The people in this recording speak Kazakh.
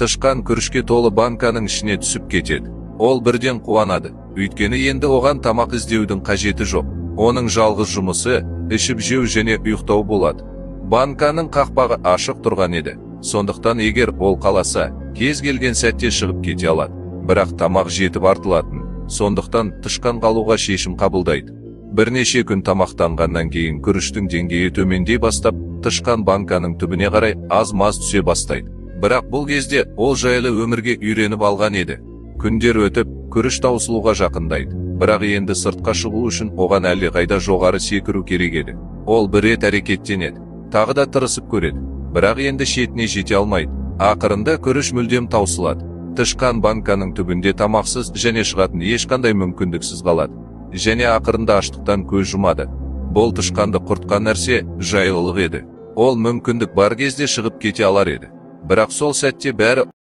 тышқан күрішке толы банканың ішіне түсіп кетеді. Ол бірден қуанады, өйткені енді оған тамақ іздеудің қажеті жоқ. Оның жалғыз жұмысы ішіп жеу және ұйықтау болады. Банканың қақпағы ашық тұрған еді, сондықтан егер ол қаласа, кез келген сәтте шығып кете алады. Бірақ тамақ жетіп артылатын, сондықтан тышқан қалуға шешім қабылдайды. Бірнеше күн тамақтанғаннан кейін күріштің деңгейі төмендей бастап, тышқан банканың түбіне қарай аз-маз түсе бастайды. Бірақ бұл кезде ол жайлы өмірге үйреніп алған еді. Күндер өтіп, күріш таусылуға жақындайды. Бірақ енді сыртқа шығу үшін оған әлдеқайда жоғары секіру керек еді. Ол бір рет әрекеттенеді, тағы да тырысып көреді. Бірақ енді шетіне жете алмайды. Ақырында күріш мүлдем таусылады. Тышқан банканың түбінде тамақсыз және шығатын ешқандай мүмкіндіксіз қалады. Және ақырында аштықтан көз жұмады. Бұл тышқанды құртқан нәрсе жайлылық еді. Ол мүмкіндік бар кезде шығып кете алар еді. Бірақ сол сәтте бәрі